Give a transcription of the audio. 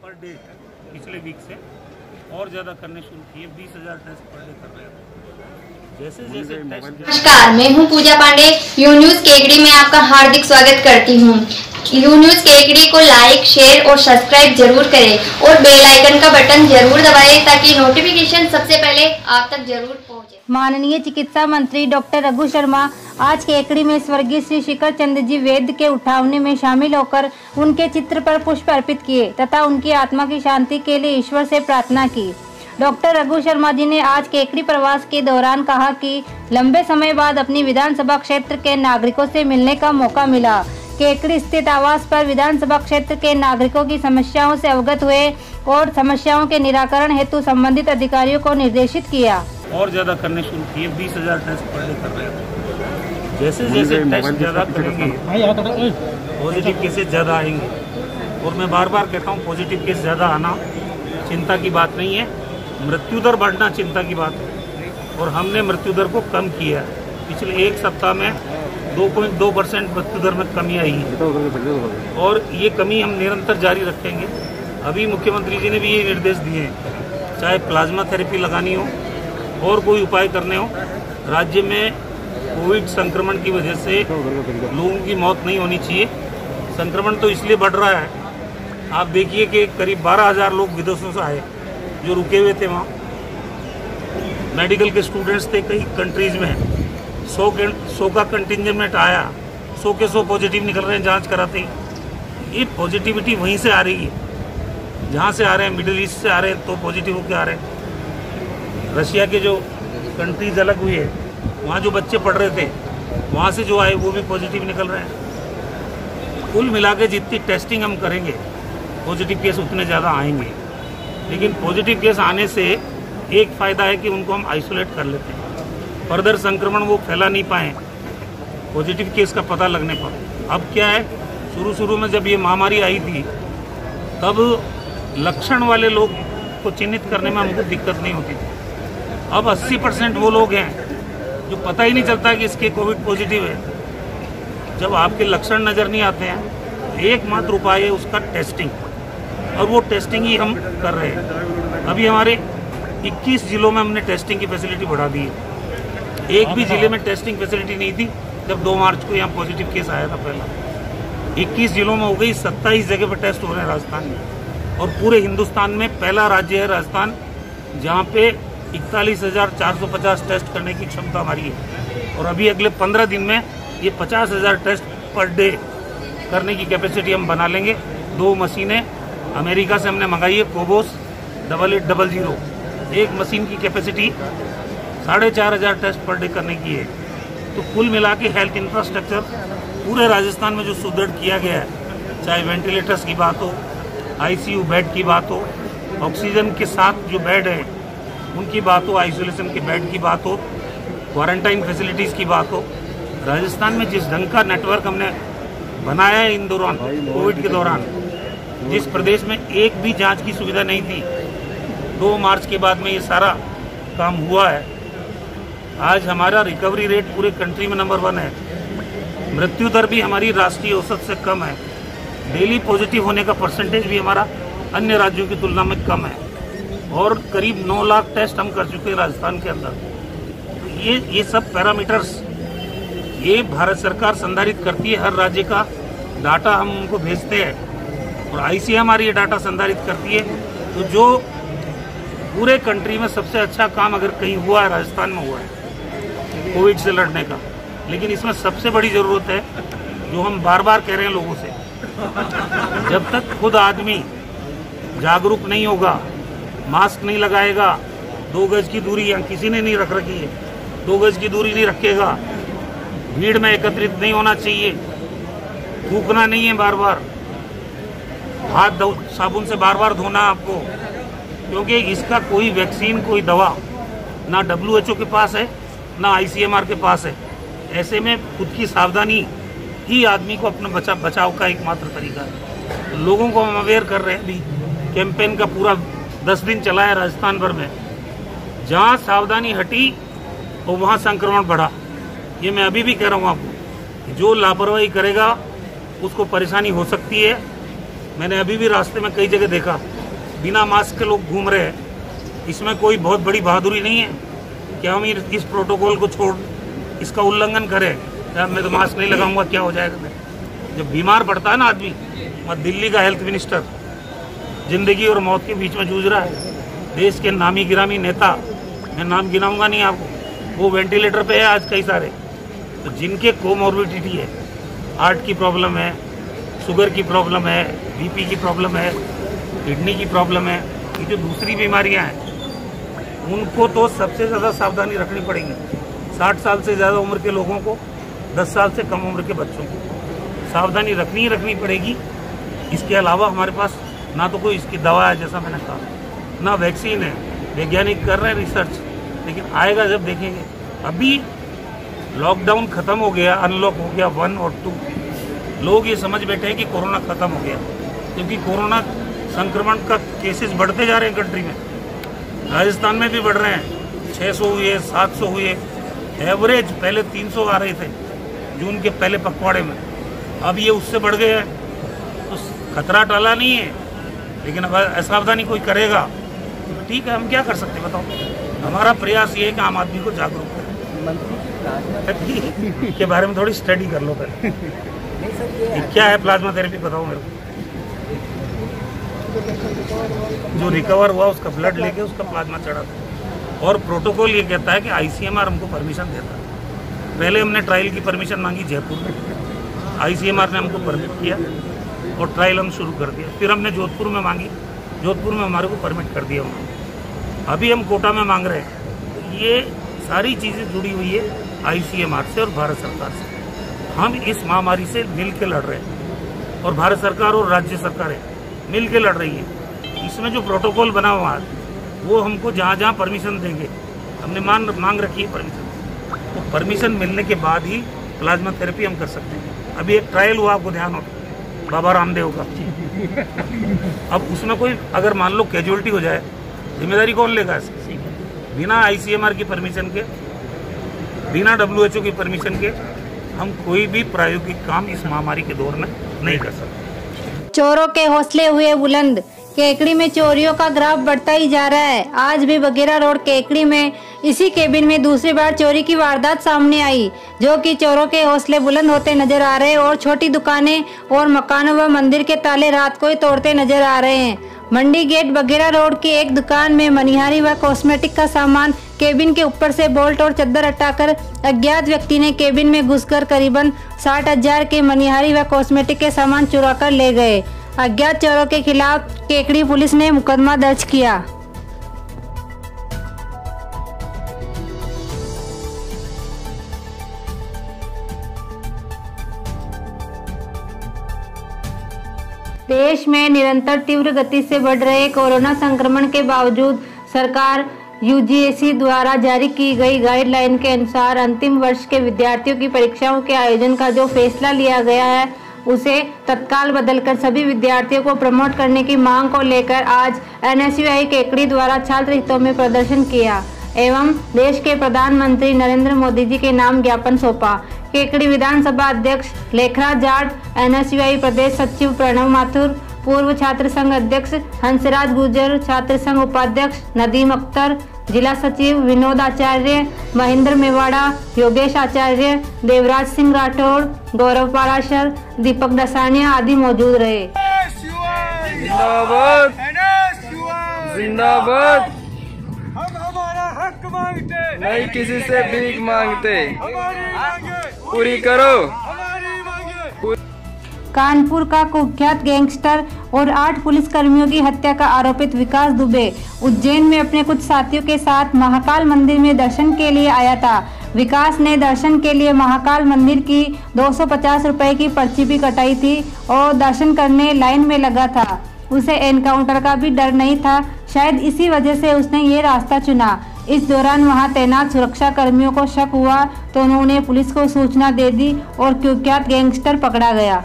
Per day पिछले week से और ज़्यादा करने शुरू किए। 20,000 टेस्ट पर डे कर रहे हैं। जैसे जैसे नमस्कार, मैं हूं पूजा पांडे। यू न्यूज केकड़ी में आपका हार्दिक स्वागत करती हूं। यू न्यूज केकड़ी को लाइक, शेयर और सब्सक्राइब जरूर करें और बेल आइकन का बटन जरूर दबाएं ताकि नोटिफिकेशन सबसे पहले आप तक जरूर पहुंचे। माननीय चिकित्सा मंत्री डॉक्टर रघु शर्मा आज केकड़ी में स्वर्गीय श्री शिखर चंद्र जी वैद्य के उठावने में शामिल होकर उनके चित्र पर पुष्प अर्पित किए तथा उनकी आत्मा की शांति के लिए ईश्वर से प्रार्थना की। डॉक्टर रघु शर्मा जी ने आज केकड़ी प्रवास के दौरान कहा कि लंबे समय बाद अपनी विधानसभा क्षेत्र के नागरिकों से मिलने का मौका मिला। केकड़ी स्थित आवास पर विधानसभा क्षेत्र के नागरिकों की समस्याओं से अवगत हुए और समस्याओं के निराकरण हेतु संबंधित अधिकारियों को निर्देशित किया। और ज्यादा करने शुरू किए। 20,000 टेस्ट पर डे कर रहे हैं। जैसे जैसे टेस्ट ज्यादा करेंगे पॉजिटिव केसेस ज्यादा आएंगे। और मैं बार बार कहता हूँ, पॉजिटिव केस ज्यादा आना चिंता की बात नहीं है, मृत्यु दर बढ़ना चिंता की बात है। और हमने मृत्यु दर को कम किया। पिछले एक सप्ताह में 2.2% मृत्यु दर में कमी आई है और ये कमी हम निरंतर जारी रखेंगे। अभी मुख्यमंत्री जी ने भी ये निर्देश दिए हैं, चाहे प्लाज्मा थेरेपी लगानी हो और कोई उपाय करने हो, राज्य में कोविड संक्रमण की वजह से लोगों की मौत नहीं होनी चाहिए। संक्रमण तो इसलिए बढ़ रहा है, आप देखिए कि करीब 12,000 लोग विदेशों से आए जो रुके हुए थे। वहाँ मेडिकल के स्टूडेंट्स थे कई कंट्रीज में। 100 का कंटिंजेंट आया, 100 के 100 पॉजिटिव निकल रहे हैं जांच कराते ही। ये पॉजिटिविटी वहीं से आ रही है जहाँ से आ रहे हैं, मिडिल ईस्ट से आ रहे हैं तो पॉजिटिव होकर आ रहे हैं। रशिया के जो कंट्रीज अलग हुई है, वहाँ जो बच्चे पढ़ रहे थे वहाँ से जो आए वो भी पॉजिटिव निकल रहे हैं। कुल मिला के जितनी टेस्टिंग हम करेंगे पॉजिटिव केस उतने ज़्यादा आएंगे। लेकिन पॉजिटिव केस आने से एक फ़ायदा है कि उनको हम आइसोलेट कर लेते हैं, फर्दर संक्रमण वो फैला नहीं पाए पॉजिटिव केस का पता लगने पर। अब क्या है, शुरू में जब ये महामारी आई थी तब लक्षण वाले लोग को चिन्हित करने में हमको दिक्कत नहीं होती थी। अब 80% वो लोग हैं जो पता ही नहीं चलता कि इसके कोविड पॉजिटिव है। जब आपके लक्षण नज़र नहीं आते हैं, एकमात्र उपाय है उसका टेस्टिंग, और वो टेस्टिंग ही हम कर रहे हैं। अभी हमारे 21 जिलों में हमने टेस्टिंग की फैसिलिटी बढ़ा दी है। एक भी जिले में टेस्टिंग फैसिलिटी नहीं थी जब 2 मार्च को यहाँ पॉजिटिव केस आया था पहला। 21 जिलों में हो गई, 27 जगह पर टेस्ट हो रहे हैं राजस्थान में। और पूरे हिंदुस्तान में पहला राज्य है राजस्थान जहाँ पे 41,450 टेस्ट करने की क्षमता हमारी है। और अभी अगले 15 दिन में ये 50,000 टेस्ट पर डे करने की कैपेसिटी हम बना लेंगे। 2 मशीनें अमेरिका से हमने मंगाई है, कोबोस 8800। एक मशीन की कैपेसिटी 4,500 टेस्ट पर डे करने की है। तो कुल मिला के हेल्थ इंफ्रास्ट्रक्चर पूरे राजस्थान में जो सुदृढ़ किया गया है, चाहे वेंटिलेटर्स की बात हो, आईसीयू बेड की बात हो, ऑक्सीजन के साथ जो बेड है उनकी बात हो, आइसोलेशन के बेड की बात हो, क्वारंटाइन फैसिलिटीज़ की बात हो। राजस्थान में जिस ढंग का नेटवर्क हमने बनाया है इन दौरान, कोविड के दौरान, जिस प्रदेश में एक भी जांच की सुविधा नहीं थी, 2 मार्च के बाद में ये सारा काम हुआ है। आज हमारा रिकवरी रेट पूरे कंट्री में नंबर 1 है। मृत्यु दर भी हमारी राष्ट्रीय औसत से कम है। डेली पॉजिटिव होने का परसेंटेज भी हमारा अन्य राज्यों की तुलना में कम है। और करीब 9 लाख टेस्ट हम कर चुके हैं राजस्थान के अंदर। ये सब पैरामीटर्स ये भारत सरकार संधारित करती है। हर राज्य का डाटा हम उनको भेजते हैं और आईसीएमआर हमारी ये डाटा संधारित करती है। तो जो पूरे कंट्री में सबसे अच्छा काम अगर कहीं हुआ है, राजस्थान में हुआ है कोविड से लड़ने का। लेकिन इसमें सबसे बड़ी ज़रूरत है, जो हम बार बार कह रहे हैं लोगों से, जब तक खुद आदमी जागरूक नहीं होगा, मास्क नहीं लगाएगा, 2 गज की दूरी यहाँ किसी ने नहीं रख रखी है, 2 गज की दूरी नहीं रखेगा, भीड़ में एकत्रित नहीं होना चाहिए, थूकना नहीं है बार बार, हाथ साबुन से बार बार धोना आपको, क्योंकि इसका कोई वैक्सीन, कोई दवा ना WHO के पास है ना ICMR के पास है। ऐसे में खुद की सावधानी ही आदमी को अपने बचाव का एकमात्र तरीका है। लोगों को हम अवेयर कर रहे हैं। अभी कैंपेन का पूरा 10 दिन चला है राजस्थान भर में। जहाँ सावधानी हटी और वहाँ संक्रमण बढ़ा। ये मैं अभी भी कह रहा हूँ आपको, जो लापरवाही करेगा उसको परेशानी हो सकती है। मैंने अभी भी रास्ते में कई जगह देखा बिना मास्क के लोग घूम रहे हैं। इसमें कोई बहुत बड़ी बहादुरी नहीं है कि हम इस प्रोटोकॉल को छोड़ इसका उल्लंघन करें। यार मैं तो मास्क नहीं लगाऊंगा, क्या हो जाएगा। जब बीमार पड़ता है ना आदमी, मैं दिल्ली का हेल्थ मिनिस्टर जिंदगी और मौत के बीच में जूझ रहा है। देश के नामी गिरामी नेता, मैं नाम गिनाऊंगा नहीं आपको, वो वेंटिलेटर पे है आज कई सारे। तो जिनके कोमोर्बिडिटी है, हार्ट की प्रॉब्लम है, शुगर की प्रॉब्लम है, बीपी की प्रॉब्लम है, किडनी की प्रॉब्लम है, ये जो दूसरी बीमारियां हैं उनको तो सबसे ज़्यादा सावधानी रखनी पड़ेगी। 60 साल से ज़्यादा उम्र के लोगों को, 10 साल से कम उम्र के बच्चों को सावधानी रखनी पड़ेगी। इसके अलावा हमारे पास ना तो कोई इसकी दवा है, जैसा मैंने कहा, ना वैक्सीन है। वैज्ञानिक कर रहे हैं रिसर्च, लेकिन आएगा जब देखेंगे। अभी लॉकडाउन खत्म हो गया, अनलॉक हो गया 1 और 2, लोग ये समझ बैठे हैं कि कोरोना खत्म हो गया, क्योंकि कोरोना संक्रमण का केसेस बढ़ते जा रहे हैं कंट्री में। राजस्थान में भी बढ़ रहे हैं, 600 हुए, 700 हुए, एवरेज पहले 300 आ रहे थे जून के पहले पखवाड़े में, अब ये उससे बढ़ गए हैं। तो खतरा टला नहीं है, लेकिन अगर असावधानी कोई करेगा तो ठीक है, हम क्या कर सकते हैं बताओ। हमारा प्रयास ये है कि आम आदमी को जागरूक करें। के बारे में थोड़ी स्टडी कर लो पहले, क्या है प्लाज्मा थेरेपी बताओ मेरे को। जो रिकवर हुआ उसका ब्लड लेके उसका प्लाज्मा चढ़ाता, और प्रोटोकॉल ये कहता है कि ICMR हमको परमिशन देता है। पहले हमने ट्रायल की परमिशन मांगी जयपुर में, ICMR ने हमको परमिट किया और ट्रायल हम शुरू कर दिया। फिर हमने जोधपुर में मांगी, जोधपुर में हमारे को परमिट कर दिया उन्होंने। अभी हम कोटा में मांग रहे हैं। ये सारी चीज़ें जुड़ी हुई है ICMR से और भारत सरकार से। हम इस महामारी से मिल के लड़ रहे हैं, और भारत सरकार और राज्य सरकारें मिल के लड़ रही है। इसमें जो प्रोटोकॉल बना हुआ है वो हमको जहाँ जहाँ परमिशन देंगे, हमने मांग रखी है परमिशन, तो परमिशन मिलने के बाद ही प्लाज्मा थेरेपी हम कर सकते हैं। अभी एक ट्रायल हुआ, आपको ध्यान हो, बाबा रामदेव का। अब उसमें कोई अगर मान लो कैजुअलिटी हो जाए, जिम्मेदारी कौन लेगा इसकी? बिना ICMR की परमिशन के, बिना WHO की परमिशन के हम कोई भी प्रायोगिक काम इस महामारी के दौर में नहीं कर सकते। चोरों के हौसले हुए बुलंद। केकड़ी में चोरियों का ग्राफ बढ़ता ही जा रहा है। आज भी बगेरा रोड केकड़ी में इसी केबिन में दूसरी बार चोरी की वारदात सामने आई, जो कि चोरों के हौसले बुलंद होते नजर आ रहे हैं और छोटी दुकानें और मकानों व मंदिर के ताले रात को ही तोड़ते नजर आ रहे हैं। मंडी गेट बगेरा रोड की एक दुकान में मनिहारी व कॉस्मेटिक का सामान केबिन के ऊपर से बोल्ट और चद्दर हटाकर अज्ञात व्यक्ति ने केबिन में घुसकर करीबन 60,000 के मनिहारी व कॉस्मेटिक के सामान चुरा कर ले गए। अज्ञात चोरों के खिलाफ केकड़ी पुलिस ने मुकदमा दर्ज किया। देश में निरंतर तीव्र गति से बढ़ रहे कोरोना संक्रमण के बावजूद सरकार UGC द्वारा जारी की गई गाइडलाइन के अनुसार अंतिम वर्ष के विद्यार्थियों की परीक्षाओं के आयोजन का जो फैसला लिया गया है उसे तत्काल बदलकर सभी विद्यार्थियों को प्रमोट करने की मांग को लेकर आज NSUI केकड़ी द्वारा छात्र हितों में प्रदर्शन किया एवं देश के प्रधानमंत्री नरेंद्र मोदी जी के नाम ज्ञापन सौंपा। केकड़ी विधानसभा अध्यक्ष लेखराज जाट, NSUI प्रदेश सचिव प्रणव माथुर, पूर्व छात्र संघ अध्यक्ष हंसराज गुर्जर, छात्र संघ उपाध्यक्ष नदीम अख्तर, जिला सचिव विनोद आचार्य, महेंद्र मेवाड़ा, योगेश आचार्य, देवराज सिंह राठौड़, गौरव पाराशर, दीपक दसानिया आदि मौजूद रहे। जिंदाबाद जिंदाबाद। हम हमारा हक मांगते नहीं किसी से भीख मांगते, पूरी करो हमारी मांगे। कानपुर का कुख्यात गैंगस्टर और 8 पुलिस कर्मियों की हत्या का आरोपित विकास दुबे उज्जैन में अपने कुछ साथियों के साथ महाकाल मंदिर में दर्शन के लिए आया था। विकास ने दर्शन के लिए महाकाल मंदिर की 250 रुपए की पर्ची भी कटाई थी और दर्शन करने लाइन में लगा था। उसे एनकाउंटर का भी डर नहीं था, शायद इसी वजह से उसने ये रास्ता चुना। इस दौरान वहां तैनात सुरक्षा कर्मियों को शक हुआ तो उन्होंने पुलिस को सूचना दे दी और कुख्यात गैंगस्टर पकड़ा गया।